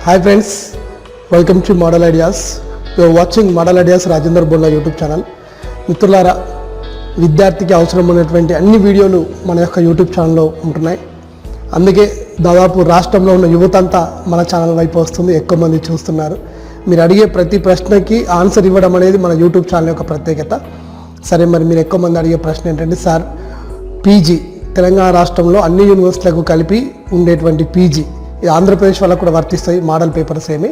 Hi friends, welcome to Model Ideas. You are watching Model Ideas Rajendra Bonda YouTube channel. మిత్రులారా, విద్యార్థికి అవసరమైనటువంటి అన్ని వీడియోలు మన యొక్క యూట్యూబ్ ఛానల్లో ఉంటున్నాయి. అందుకే దాదాపు రాష్ట్రంలో ఉన్న యువత అంతా మన ఛానల్ వైపు వస్తుంది, ఎక్కువ మంది చూస్తున్నారు. మీరు అడిగే ప్రతి ప్రశ్నకి ఆన్సర్ ఇవ్వడం అనేది మన యూట్యూబ్ ఛానల్ యొక్క ప్రత్యేకత. సరే, మరి మీరు ఎక్కువ మంది అడిగే ప్రశ్న ఏంటంటే, సార్ పీజీ తెలంగాణ రాష్ట్రంలో అన్ని యూనివర్సిటీలకు కలిపి ఉండేటువంటి పీజీ, ఇది ఆంధ్రప్రదేశ్ వాళ్ళకు కూడా వర్తిస్తాయి, మోడల్ పేపర్స్ ఏమి.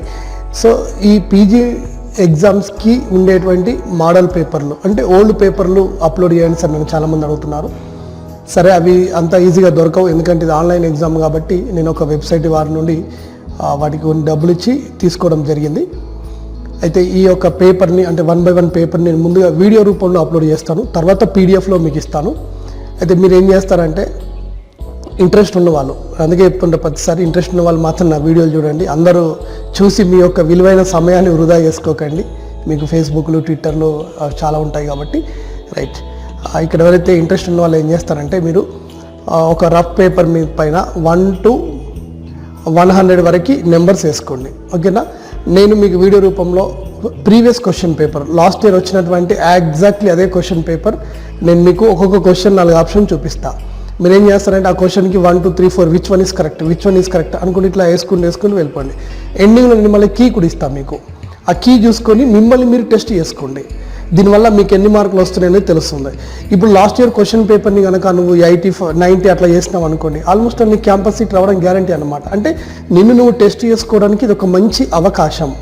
సో ఈ పీజీ ఎగ్జామ్స్కి ఉండేటువంటి మోడల్ పేపర్లు అంటే ఓల్డ్ పేపర్లు అప్లోడ్ చేయండి సార్ నన్ను చాలామంది అడుగుతున్నారు. సరే, అవి అంత ఈజీగా దొరకవు, ఎందుకంటే ఇది ఆన్లైన్ ఎగ్జామ్ కాబట్టి నేను ఒక వెబ్సైట్ వారి నుండి వాటికి కొన్ని డబ్బులు ఇచ్చి తీసుకోవడం జరిగింది. అయితే ఈ యొక్క పేపర్ని అంటే 1 by 1 పేపర్ని నేను ముందుగా వీడియో రూపంలో అప్లోడ్ చేస్తాను, తర్వాత పీడిఎఫ్లో మీకు ఇస్తాను. అయితే మీరు ఏం చేస్తారంటే, ఇంట్రెస్ట్ ఉన్నవాళ్ళు, అందుకే చెప్తుంటే ప్రతిసారి ఇంట్రెస్ట్ ఉన్న వాళ్ళు మాత్రం నా వీడియోలు చూడండి. అందరూ చూసి మీ యొక్క విలువైన సమయాన్ని వృధా చేసుకోకండి, మీకు ఫేస్బుక్లు ట్విట్టర్లు చాలా ఉంటాయి కాబట్టి. రైట్, ఇక్కడ ఎవరైతే ఇంట్రెస్ట్ ఉన్న వాళ్ళు ఏం చేస్తారంటే, మీరు ఒక రఫ్ పేపర్ మీ పైన 1 to 100 వరకు నెంబర్స్ వేసుకోండి, ఓకేనా. నేను మీకు వీడియో రూపంలో previous question paper last year వచ్చినటువంటి ఎగ్జాక్ట్లీ అదే క్వశ్చన్ పేపర్ నేను మీకు ఒక్కొక్క క్వశ్చన్ 4 ఆప్షన్ చూపిస్తాను. మీరు ఏం చేస్తారంటే, ఆ క్వశ్చన్కి 1 2 3 4 విచ్ వన్ ఈస్ కరెక్ట్ అనుకుని ఇట్లా వేసుకుని వెళ్ళిపోండి. ఎండింగ్లో నేను మళ్ళీ కీ కూడా ఇస్తాను మీకు. ఆ కీ చూసుకొని మిమ్మల్ని మీరు టెస్ట్ చేసుకోండి, దీనివల్ల మీకు ఎన్ని మార్కులు వస్తున్నాయని తెలుస్తుంది. ఇప్పుడు లాస్ట్ ఇయర్ క్వశ్చన్ పేపర్ని కనుక నువ్వు 80 90 అట్లా చేసినావు అనుకోండి, ఆల్మోస్ట్ నీ క్యాంపస్ సీట్ రావడం గ్యారంటీ అనమాట. అంటే నువ్వు టెస్ట్ చేసుకోవడానికి ఇది ఒక మంచి అవకాశం,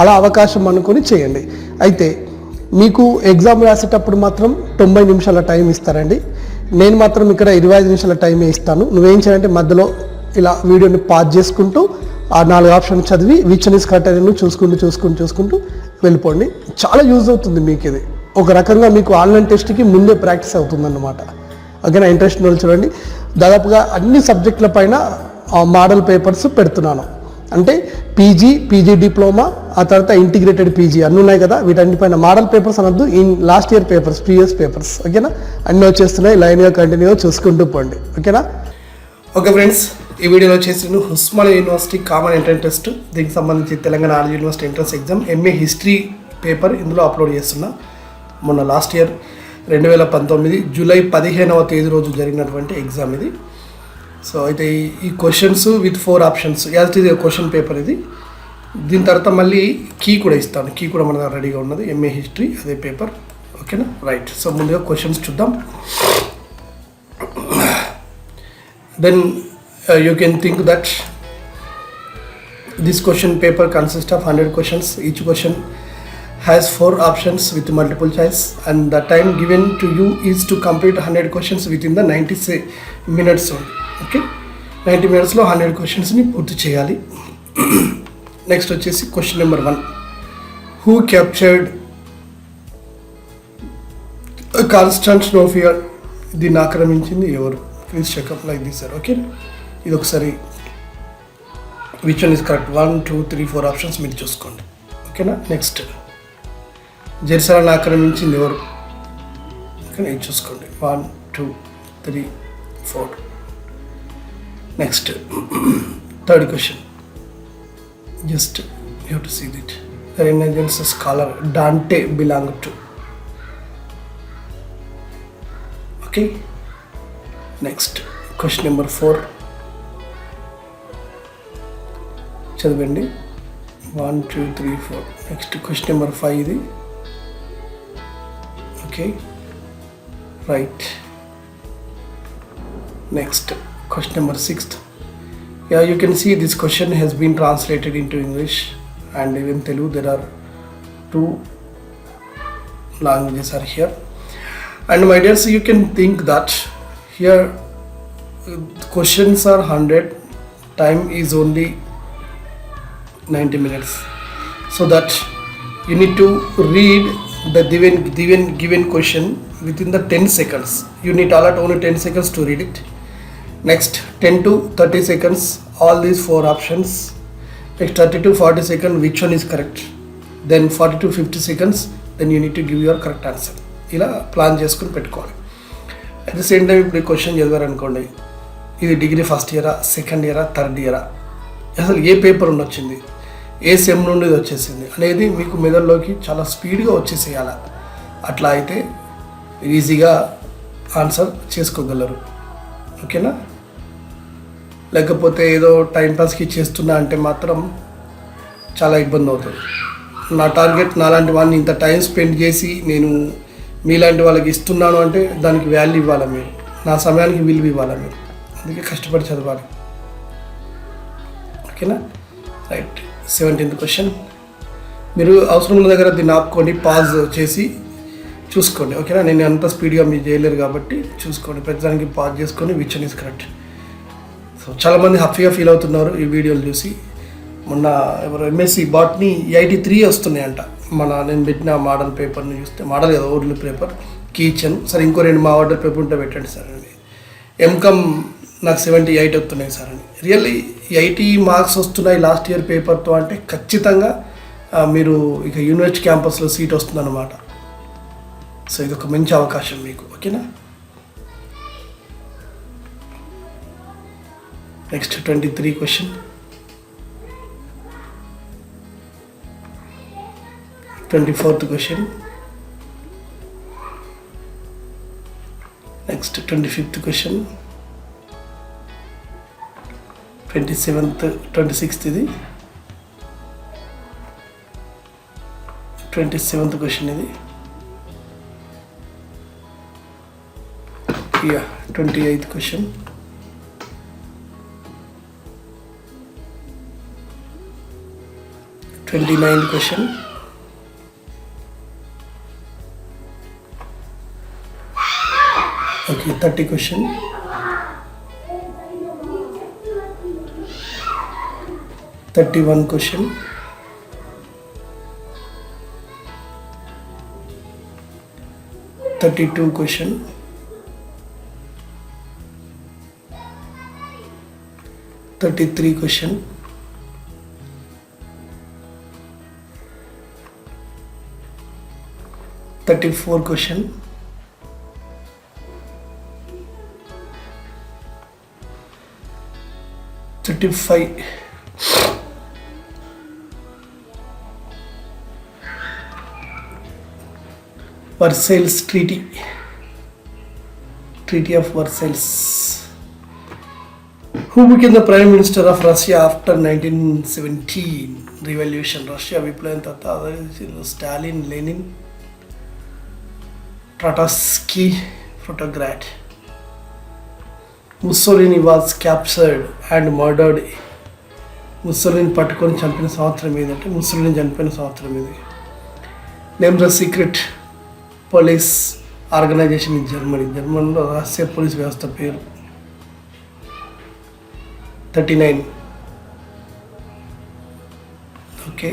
అలా అవకాశం అనుకొని చేయండి. అయితే మీకు ఎగ్జామ్ రాసేటప్పుడు మాత్రం 90 నిమిషాల టైం ఇస్తారండి. నేను మాత్రం ఇక్కడ 25 నిమిషాల టైమే ఇస్తాను. నువ్వేం చేయాలంటే, మధ్యలో ఇలా వీడియోని పాజ్ చేసుకుంటూ ఆ 4 ఆప్షన్ చదివి విచ్ వన్ ఈస్ కరెక్ట్ అని నువ్వు చూసుకుంటూ వెళ్ళిపోండి. చాలా యూజ్ అవుతుంది మీకు, ఇది ఒక రకంగా మీకు ఆన్లైన్ టెస్ట్కి ముందే ప్రాక్టీస్ అవుతుందన్నమాట. ఓకేనా. ఇంట్రెస్ట్ వాళ్ళు చూడండి, దాదాపుగా అన్ని సబ్జెక్టుల పైన మోడల్ పేపర్స్ పెడుతున్నాను. అంటే పీజీ డిప్లొమా, ఆ తర్వాత ఇంటిగ్రేటెడ్ పీజీ అన్నీ ఉన్నాయి కదా, వీటన్నిపైన మోడల్ పేపర్స్ అనొద్దు, last year papers, previous papers, ఓకేనా. అన్నీ వచ్చేస్తున్నాయి, లైన్గా కంటిన్యూగా చూసుకుంటూ పోండి, ఓకేనా. ఓకే ఫ్రెండ్స్, ఈ వీడియోలో వచ్చేసి నేను Osmania university common entrance test, దీనికి సంబంధించి Telangana all university entrance exam MA history paper ఇందులో అప్లోడ్ చేస్తున్నా. మొన్న లాస్ట్ ఇయర్ 2019 జూలై 15వ తేదీ రోజు జరిగినటువంటి ఎగ్జామ్ ఇది. సో అయితే ఈ క్వశ్చన్స్ విత్ 4 ఆప్షన్స్ యాజ్ ఇది క్వశ్చన్ పేపర్ ఇది. దీని తర్వాత మళ్ళీ కీ కూడా ఇస్తాను, కీ కూడా మన దగ్గర రెడీగా ఉన్నది, ఎంఏ హిస్టరీ అదే పేపర్, ఓకేనా. రైట్, సో ముందుగా క్వశ్చన్స్ చూద్దాం. Then you can think that this question paper consists of 100 questions. Each question has 4 options with multiple choice, and the time given to you is to complete 100 questions within the 90 minutes only. Okay, 90 minutes లో 100 questions ని పూర్తి చేయాలి. Next వచ్చేసి question number 1, who captured కాన్స్టాంటినోపియా? దీన్ని ఆక్రమించింది ఎవరు? Please checkup like this sir, okay. ఇది ఒకసారి which one is correct, 1 2 3 4 options మీరు చూసుకోండి, ఓకేనా. నెక్స్ట్, జెరూసలేంని ఆక్రమించింది ఎవరు? ఓకేనా, ఇది చూసుకోండి, 1 2 3 4. Next, third question, just you to see that, the renaissance scholar Dante belong to, okay. Next question number 4 చదవండి, 1 2 3 4. నెక్స్ట్ క్వశ్చన్ నెంబర్ 5 ఇది, okay. Right, next question number 6. Yeah, you can see this question has been translated into English and even Telugu. There are 2 languages are here. And my dears, you can think that here questions are 100, time is only 90 minutes, so that you need to read the given question within the 10 seconds. You need allot only 10 seconds to read it. Next 10 to 30 seconds all these 4 options. Next 30 to 40 seconds which one is correct. Then 40 to 50 seconds then you need to give your correct answer. ఇలా plan చేసుకుని పెట్టుకోవాలి. At the same time ఇప్పుడు question చదివారు అనుకోండి, ఇది degree first ఇయరా, second ఇయరా, third ఇయరా, అసలు ఏ పేపర్ నుండి వచ్చింది, ఏ సెమ్ నుండి ఇది వచ్చేసింది అనేది మీకు మెదడులోకి చాలా స్పీడ్గా వచ్చేసేయాలి. అట్లా అయితే ఈజీగా ఆన్సర్ చేసుకోగలరు. ఓకేనా? లేకపోతే ఏదో టైంపాస్కి చేస్తున్నా అంటే మాత్రం చాలా ఇబ్బంది అవుతుంది. నా టార్గెట్ నాలాంటి వాళ్ళని ఇంత టైం స్పెండ్ చేసి నేను మీలాంటి వాళ్ళకి ఇస్తున్నాను అంటే దానికి వాల్యూ ఇవ్వాలి మీరు, నా సమయానికి విలువ ఇవ్వాలి మీరు. అందుకే కష్టపడి చదవాలి. ఓకేనా? రైట్. 17th question. మీరు అవసరం ఉన్న దగ్గర దీన్ని ఆపుకోండి, పాజ్ చేసి చూసుకోండి. ఓకేనా? నేను అంత స్పీడ్గా మీరు చేయలేరు కాబట్టి చూసుకోండి, ప్రతిదానికి పాజ్ చేసుకొని which one is correct. So చాలామంది హ్యాపీగా ఫీల్ అవుతున్నారు ఈ వీడియోలు చూసి. మొన్న ఎవరు ఎంఎస్సి బాట్ని 83 వస్తున్నాయంట. నేను పెట్టిన మోడల్ పేపర్ని చూస్తే, మోడల్ కదా ఓర్లు పేపర్, కీ ఇచ్చాను. సరే ఇంకో 2 మా ఆర్డర్ పేపర్ ఉంటే పెట్టండి సార్ అని. ఎంకామ్ నాకు 78 వస్తున్నాయి సార్ అని. రియల్లీ 80 మార్క్స్ వస్తున్నాయి లాస్ట్ ఇయర్ పేపర్తో అంటే ఖచ్చితంగా మీరు ఇక యూనివర్సిటీ క్యాంపస్లో సీట్ వస్తుందన్నమాట. సో ఇది ఒక మంచి అవకాశం మీకు. ఓకేనా? Next 23 question. 24th question. Next 25th question. 26th ఇది. 27th క్వశ్చన్ ఇది. 28th question. 29th question. Okay, 30 question. 31 question. 32 question. 33 question. 34 question. 35. Versailles Treaty of Versailles. Who became the Prime Minister of Russia after 1917 revolution? Russia విప్లవం తర్వాత Stalin, Lenin, Trotsky, ప్రోటోగ్రాట్. Mussolini was captured and murdered. Mussolini పట్టుకొని చంపిన సంవత్సరం ఏదంటే Mussolini చనిపోయిన సంవత్సరం ఇది. Name the secret police organization in Germany. జర్మనీలో రహస్య పోలీస్ వ్యవస్థ పేరు. 39. Okay.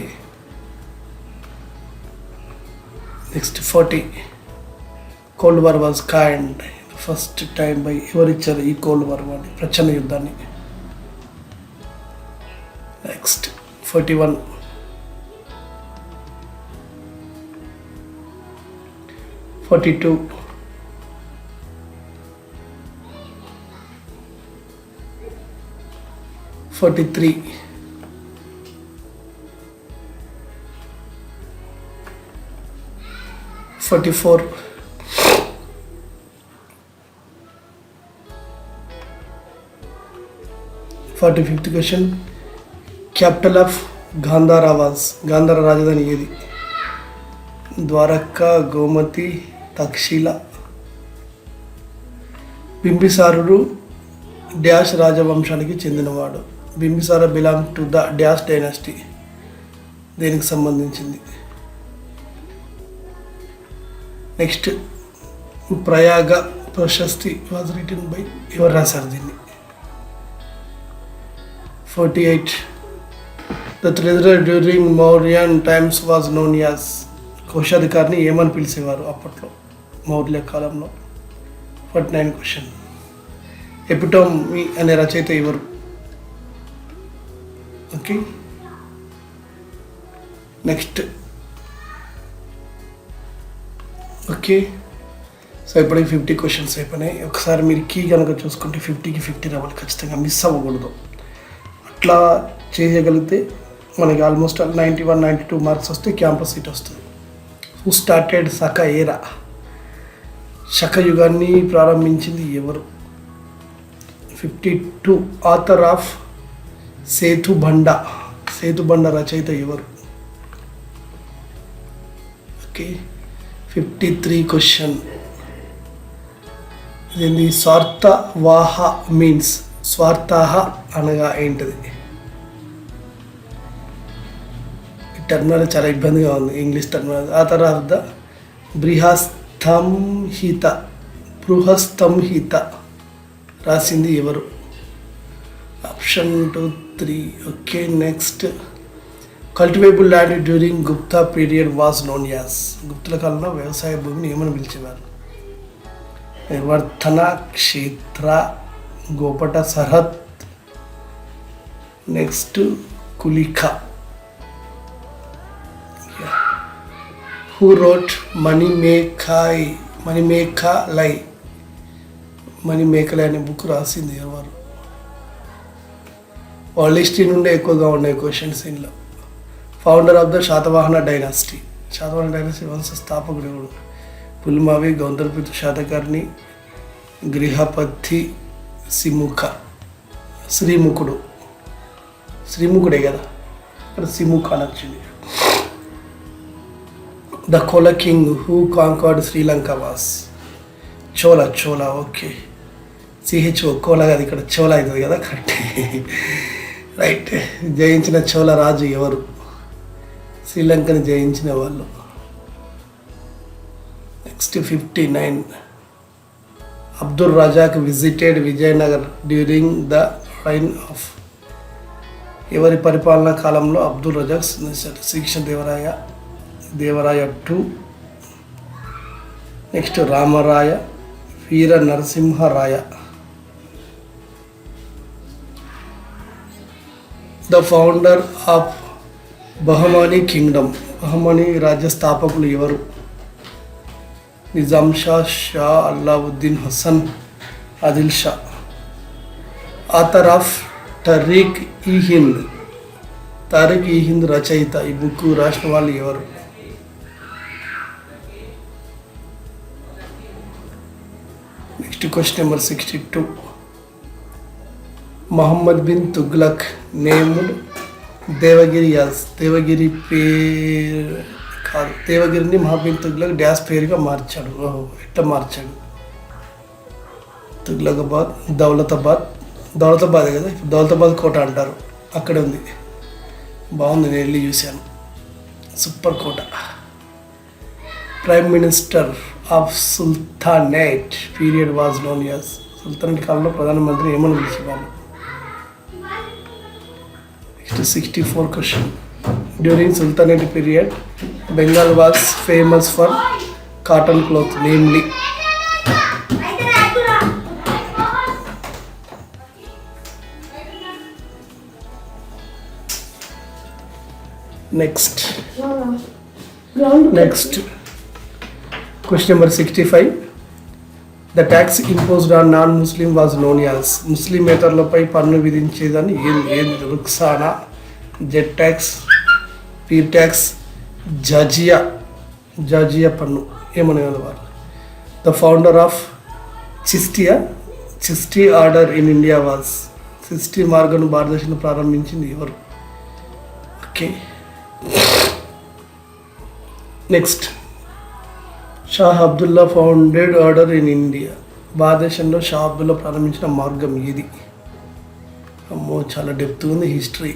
Next 40. Cold war was coined first time by. ఎవరిచ్చారు ఈ కోల్డ్ వార్ అని? ప్రచన్న యుద్ధాన్ని. Next 41. 42. 43. 44. 45th question. Capital of Gandhara was. Gandhara రాజధాని ఏది? ద్వారకా, గోమతి, తక్షశిల. బింబిసారుడు డ్యాష్ రాజవంశానికి చెందినవాడు. Bimbisara belong to the dash dynasty. దేనికి సంబంధించింది? Next Prayaga Prashasti was written by. ఎవరు రాశారు దీన్ని? 48. The treasurer during Mauryan times was known as. కోశాధికారిని ఏమని పిలిచేవారు అప్పట్లో మౌర్య కాలంలో? 49 క్వశ్చన్. ఎపిటోమీ అనే రచయిత ఎవరు? ఓకే. Next okay. సో ఇప్పటికి 50 క్వశ్చన్స్ అయిపోయినాయి. ఒకసారి మీరు కీ కనుక చూసుకుంటే 50కి 50 రావాలి ఖచ్చితంగా, మిస్ అవ్వకూడదు. అట్లా చేయగలిగితే మనకి ఆల్మోస్ట్ 91-92 మార్క్స్ వస్తే క్యాంపస్ సీట్ వస్తుంది. హూ స్టార్టెడ్ శక ఏరా, శక యుగాన్ని ప్రారంభించింది ఎవరు? 52 ఆథర్ ఆఫ్ సేతుబండ, సేతుబండ రచయిత ఎవరు? ఓకే. 53 క్వశ్చన్. ఇదేంటి? స్వార్థవాహ మీన్స్, స్వార్థాహ అనగా ఏంటిది? ఈ టర్మినాలజీ చాలా ఇబ్బందిగా ఉంది, English terminology. Author of the Brihatsamhita, Brihatsamhita రాసింది ఎవరు? Option 2, 3. Okay. Next, cultivable land during Gupta period was known as, గుప్తుల కాలంలో వ్యవసాయ భూమిని ఏమని పిలిచేవారు? నిర్వర్ధన, క్షేత్ర, గోపట, సరహద్. నెక్స్ట్, కులిక. హూ రోట్ మణిమేఖలై, మణిమేఖలై, మణిమేఖలై అనే బుక్ రాసింది ఎవరు? వాళ్ళ హిస్టరీ నుండి ఎక్కువగా ఉన్నాయి క్వశ్చన్స్ ఇందులో. Founder of the Satavahana dynasty, Satavahana dynasty వంశ స్థాపకుడు ఎవరు? పుల్మావి, గౌందర్పితు, శాతకర్ణి, గృహపతి, సిముఖ, శ్రీముఖుడు. శ్రీముఖుడే కదా, ఇక్కడ సిముఖ అని వచ్చింది. The Kola king who conquered Sri Lanka was? Chola, Chola. Okay. C H O, Kola కాదు, ఇక్కడ చోళ అవుతుంది కదా, కరెక్ట్. రైట్. జయించిన చోళ రాజు ఎవరు? శ్రీలంకని జయించిన వాళ్ళు. Next 59. Abdul Razzaq visited Vijayanagar during the reign of, ఎవరి పరిపాలనా కాలంలో అబ్దుల్ రజాక్ సందర్శించారు? Sri Krishna Devaraya, Devaraya 2. Next, Ramaraya, Veera Narasimharaya. The founder of Bahmani kingdom, Bahmani రాజ్య స్థాపకులు ఎవరు? నిజాం షా, షా అల్లావుద్దీన్ హసన్, ఆదిల్ షా. ఆథర్ ఆఫ్ తారిక్ ఈ హింద్, తారిక్ ఈ హింద్ రచయిత. ఈ బుక్ రాసిన వాళ్ళు ఎవరు? Next question number 62. Mohammad bin Tughlaq named Devagiri as, Devagiri పేరు కాదు, దేవగిరిని మహమ్మద్ బిన్ తుగ్లక్ డ్యాష్ పేరుగా మార్చాడు. ఎట్లా మార్చాడు? తుగ్లకాబాద్, దౌలతాబాద్, దౌలతాబాద్ కదా, ఇప్పుడు దౌలతాబాద్ కోట అంటారు, అక్కడే ఉంది. బాగుంది, నేను వెళ్ళి చూశాను, సూపర్ కోట. Prime minister of sultanate period was known as, sultanate కాలంలో ప్రధానమంత్రి ఏమని పిలిచేవాళ్ళు? 64 question. During sultanate period Bengal was famous for cotton cloth, namely. Next question number 65. The tax imposed on non Muslim was known as, ముస్లిమేతరులపై పన్ను విధించేదని ఏం? రుక్సానా, జెట్ ట్యాక్స్, పీర్ ట్యాక్స్, జాజియా, జాజియా పన్ను ఏమనేవారు? The founder of Chishti order in India was, Chishti మార్గను భారతదేశంలో ప్రారంభించింది ఎవరు? Okay. Next, Shah Abdullah founded order in India, భారతదేశంలో షా అబ్దుల్లా ప్రారంభించిన మార్గం ఇది. అమ్మో, చాలా డెప్త్ ఉంది హిస్టరీ.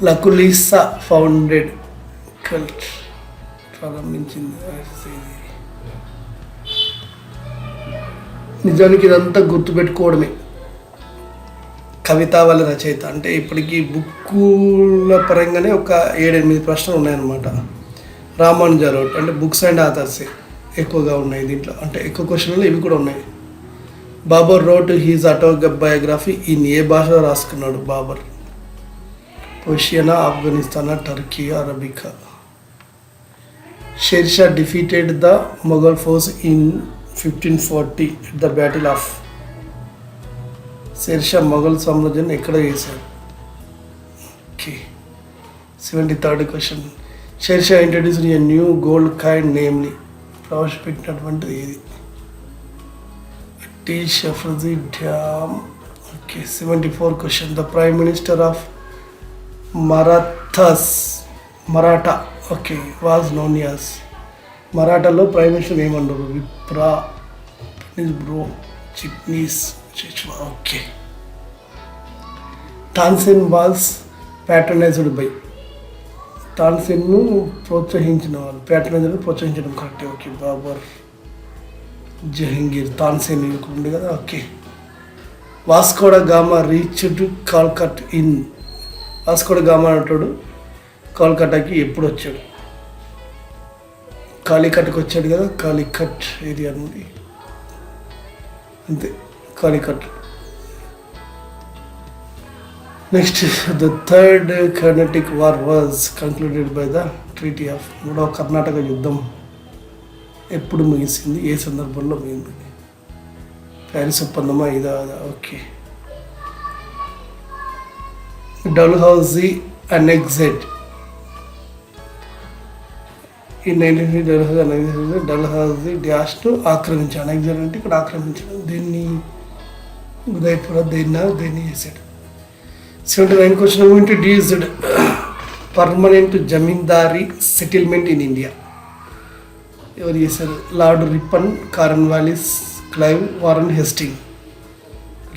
లకులీసా ఫౌండెడ్ కల్ట్, ప్రారంభించింది. నిజానికి ఇదంతా గుర్తుపెట్టుకోవడమే. కవితా వాళ్ళ రచయిత అంటే ఇప్పటికీ బుక్కుల పరంగానే ఒక 7-8 ప్రశ్నలు ఉన్నాయన్నమాట. రామానుజారావు అంటే బుక్స్ అండ్ ఆథర్సే ఎక్కువగా ఉన్నాయి దీంట్లో, అంటే ఎక్కువ క్వశ్చన్లు ఇవి కూడా ఉన్నాయి. Babur wrote his autobiography in ఏ భాషలో రాసుకున్నాడు బాబర్? పర్షియనా, ఆఫ్ఘనిస్తానా, టర్కీ, అరబికా. Sher Shah defeated the Mughal force in 1540 at the Battle of Sher Shah Mughal సామ్రాజ్యాన్ని ఎక్కడ చేశారు? Okay. 73rd question. Sher Shah introduced a new gold coin namely. ప్రవేశపెట్టినటువంటిది ఏది? టీ షఫ్రజీ డ్యామ్. Okay. 74 question. The prime minister of Maratha okay was known as. మరాఠాలో ప్రైమ్ మినిస్టర్ ఏమన్నారు? విప్రా, బ్రో, Chitnis, okay. Tansen was patronised by. తాన్సేన్ను ప్రోత్సహించిన వాళ్ళు, ప్రోత్సహించడం కరెక్టే. ఓకే. బాబర్, జహంగీర్, తాన్సేన్ ఇక్కడ ఉంది కదా. Okay. Vasco da Gama reached Calicut in. Vasco da Gama అంటాడు కోల్కతాకి ఎప్పుడు వచ్చాడు? కాలికట్కి వచ్చాడు కదా. కాలికట్ ఏరియా నుండి అంతే, Calicut. Next, the third Carnatic war was concluded by the treaty of. 3వ కర్ణాటక యుద్ధం ఎప్పుడు ముగిసింది? ఏ సందర్భంలో ముగింది? ప్యారిస్ ఒప్పందమా ఇదా? ఓకే. డల్హౌజీ అనెక్సెడ్ ఈ 1950 డల్హౌజీ డ్యాష్ను ఆక్రమించాడు. అనెక్సెడ్ అంటే ఇక్కడ ఆక్రమించడం. దీన్ని ఉదయపుర దేన్ని చేశాడు? 79 question. Introduced permanent zamindari settlement in India. ఎవరు చేశారు? Lord Ripon, Cornwallis, Clive, Warren Hastings.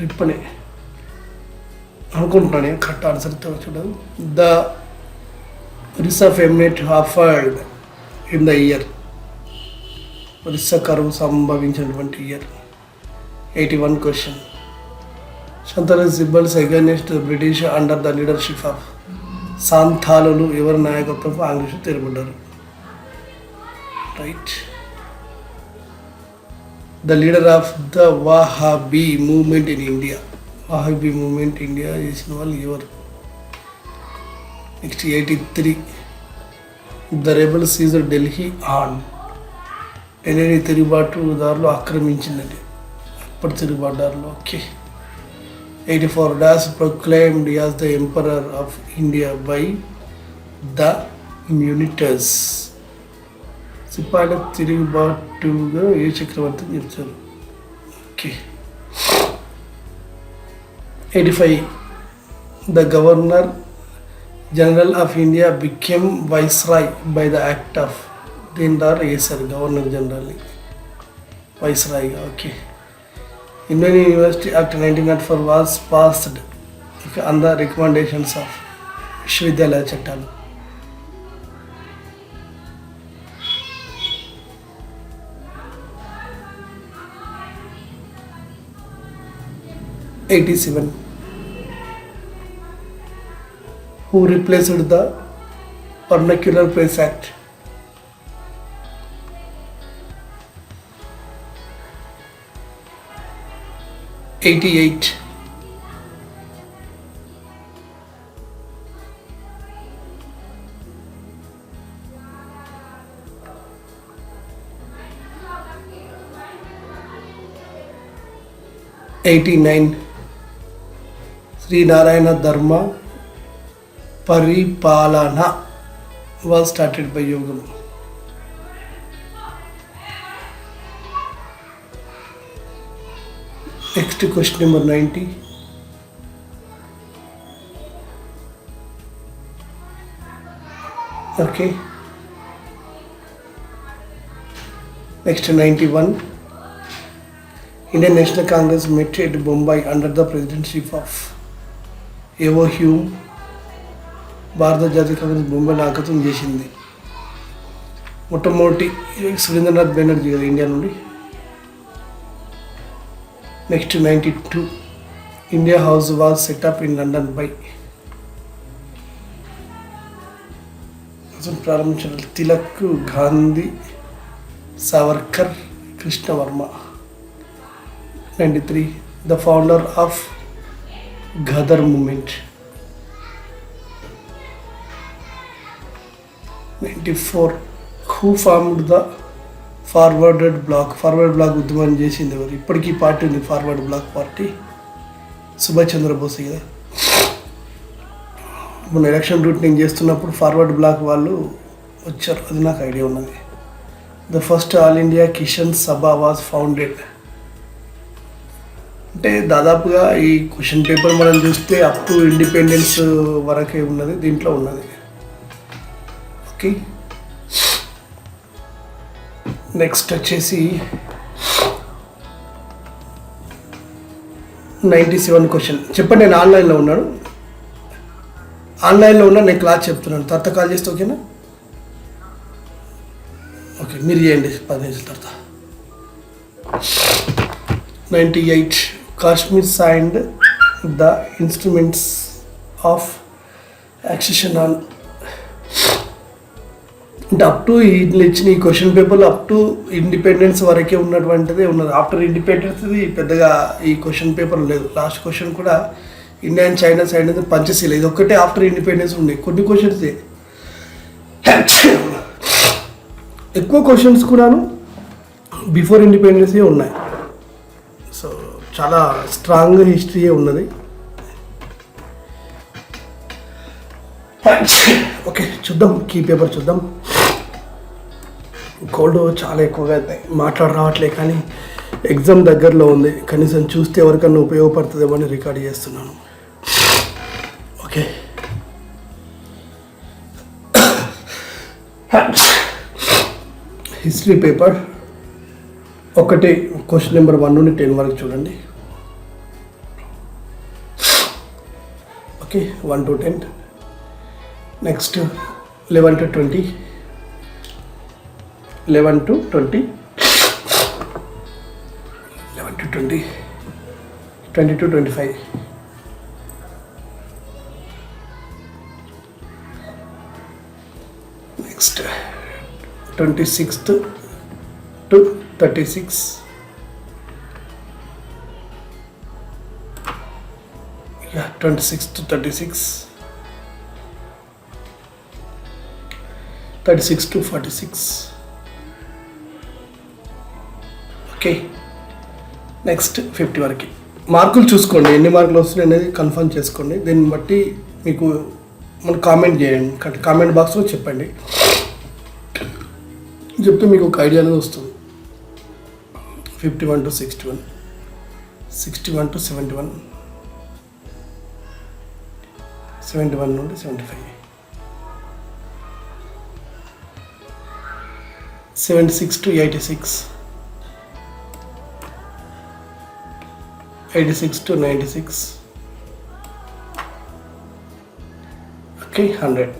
రిప్పనే అనుకుంటున్నాను నేను. కరెక్ట్ ఆన్సర్ చూడదు. The Orissa famine occurred in the year. Orissa కరువు సంభవించినటువంటి year. 81 question. Santhals rebels against British under the leadership of. సాంతాలులు ఎవరి నాయకత్వంలో ఆంగ్లేయులు తిరగబడ్డారు? Right. The leader of the Wahabi movement in India. Wahabi movement India చేసిన వాళ్ళు ఎవరు? Next 83. The rebel Caesar Delhi on. ఢిల్లీని తిరుగుబాటుదారులు ఆక్రమించిందండి. అప్పటి తిరుగుబాటుదారులు. ఓకే. 84. డాస్ proclaimed as the emperor of India by the mutineers. సిపాయిల తిరుగుబాటుగా ఏ చక్రవర్తిని చెప్తారు? Okay. 85. The governor general of India became viceroy by the act of. దీని ద్వారా వేశారు గవర్నర్ జనరల్ని వైస్రాయ్గా. Okay. Indian university act 1904 was passed on the recommendations of. విశ్వవిద్యాలయ చట్టాలు. 87. Who replaced the Vernacular Press Act? '88. '89. Sri Narayana Dharma Paripalana was started by Yogam. Next question number 90. Okay. Next 91. Indian National Congress met at Bombay under the presidency of ఏవో Hume. భారత జాతీయ కాంగ్రెస్ బొంబాయి నాయకత్వం చేసింది. మొట్టమొదటి సురేంద్రనాథ్ బెనర్జీ కదా India నుండి. Next 92. India house was set up in London by. ప్రారంభించిన Tilak, Gandhi, Savarkar, Krishnavarma. 93. The founder of Ghadar movement. 94. Who formed the forward bloc. Forward bloc ఉద్యమం చేసింది ఎవరు? ఇప్పటికీ పార్టీ ఉంది forward bloc party. Subhash Chandra Bose కదా. మొన్న ఎలక్షన్ రూట్ నేను చేస్తున్నప్పుడు ఫార్వర్డ్ బ్లాక్ వాళ్ళు వచ్చారు, అది నాకు ఐడియా ఉన్నది. The first all India Kishan Sabha was founded అంటే దాదాపుగా ఈ క్వశ్చన్ పేపర్ మనం చూస్తే అప్ టు ఇండిపెండెన్స్ వరకే ఉన్నది, దీంట్లో ఉన్నది. ఓకే, నెక్స్ట్ వచ్చేసి 97 క్వశ్చన్. చెప్పండి, నేను ఆన్లైన్లో ఉన్నాను, నేను క్లాస్ చెప్తున్నాను, తర్వాత కాల్ చేస్తే ఓకేనా? ఓకే, మీరు చేయండి 10 నిమిషాల తర్వాత. 98 Kashmir signed the instruments of accession on అంటే అప్ టు ఇచ్చిన ఈ క్వశ్చన్ పేపర్లో అప్ టు ఇండిపెండెన్స్ వరకే ఉన్నటువంటిదే ఉన్నది. ఆఫ్టర్ ఇండిపెండెన్స్ పెద్దగా ఈ క్వశ్చన్ పేపర్ లేదు. లాస్ట్ క్వశ్చన్ కూడా ఇండియా అండ్ చైనా సైడ్ అనేది పంచశీల, ఇది ఒక్కటే ఆఫ్టర్ ఇండిపెండెన్స్ ఉన్నాయి. కొన్ని క్వశ్చన్స్ ఎక్కువ క్వశ్చన్స్ కూడాను బిఫోర్ ఇండిపెండెన్సే ఉన్నాయి. సో చాలా స్ట్రాంగ్ హిస్టరీయే ఉన్నది. ఓకే, చూద్దాం, కీ పేపర్ చూద్దాం. కోల్డ్ చాలా ఎక్కువగా మాట్లాడ రావట్లే, కానీ ఎగ్జామ్ దగ్గరలో ఉంది, కనీసం చూస్తే ఎవరికన్నా ఉపయోగపడుతుందేమో అని రికార్డ్ చేస్తున్నాను. ఓకే, హిస్టరీ పేపర్ ఒకటి క్వశ్చన్ నెంబర్ 1 నుండి 10 వరకు చూడండి. Okay, 1 to 10. Next 11 to 20, 11 to 20, 11 to 20, 20 to 25. Next 26th to 36, yeah, 26 to 36, 36 to 46. Okay, next 50 వరకు. మార్కులు చూసుకోండి, ఎన్ని మార్కులు వస్తున్నాయి అనేది కన్ఫర్మ్ చేసుకోండి. దీన్ని బట్టి మీకు మనం కామెంట్ చేయండి, కామెంట్ బాక్స్లో చెప్పండి, చెప్తే మీకు ఒక ఐడియా అనేది వస్తుంది. 51 to 61, 61 to 71, 71 నుండి 75, 76 to 86, 86 to 96, okay, 100.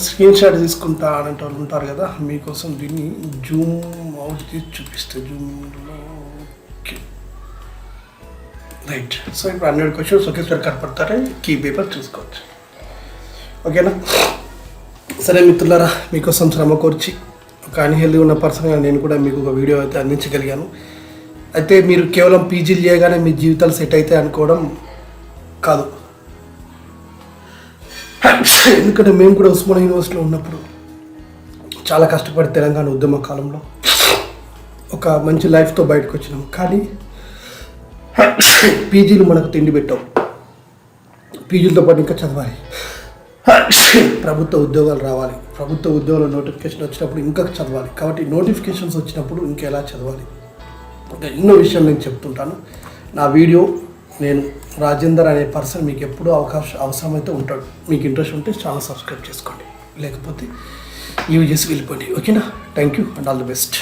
Screen shot తీసుకుంటా అంటే వాళ్ళు ఉంటారు కదా, మీకోసం దీన్ని జూమ్ అవుట్ తీసి చూపిస్తే జూమ్లో. Okay, right. సో ఇప్పుడు 100 క్వశ్చన్స్ ఒకేసారి కనపడతారే, కీ పేపర్ చూసుకోవచ్చు. ఓకేనా? సరే మిత్రులారా, మీకోసం శ్రమ కోర్చి ఒక అన్హెల్దీ ఉన్న పర్సన్గా నేను కూడా మీకు ఒక వీడియో అయితే అందించగలిగాను. అయితే మీరు కేవలం పీజీలు చేయగానే మీ జీవితాలు సెట్ అయితే అనుకోవడం కాదు. ఎందుకంటే మేము కూడా ఉస్మానియా యూనివర్సిటీలో ఉన్నప్పుడు చాలా కష్టపడి తెలంగాణ ఉద్యమ కాలంలో ఒక మంచి లైఫ్తో బయటకు వచ్చినాం. కానీ పీజీలు మనకు తిండి పెట్టావు, పీజీలతో పాటు ఇంకా చదవాలి, ప్రభుత్వ ఉద్యోగాలు రావాలి, ప్రభుత్వ ఉద్యోగాల నోటిఫికేషన్ వచ్చినప్పుడు ఇంకా చదవాలి. కాబట్టి నోటిఫికేషన్స్ వచ్చినప్పుడు ఇంకా ఎలా చదవాలి, ఇంకా ఎన్నో విషయాలు నేను చెప్తుంటాను. నా వీడియో నేను రాజేందర్ అనే పర్సన్ మీకు ఎప్పుడూ అవసరమైతే ఉంటాడు. మీకు ఇంట్రెస్ట్ ఉంటే ఛానల్ సబ్స్క్రైబ్ చేసుకోండి, లేకపోతే యూజ్ చేసి వెళ్ళిపోండి. ఓకేనా? Thank you and all the best.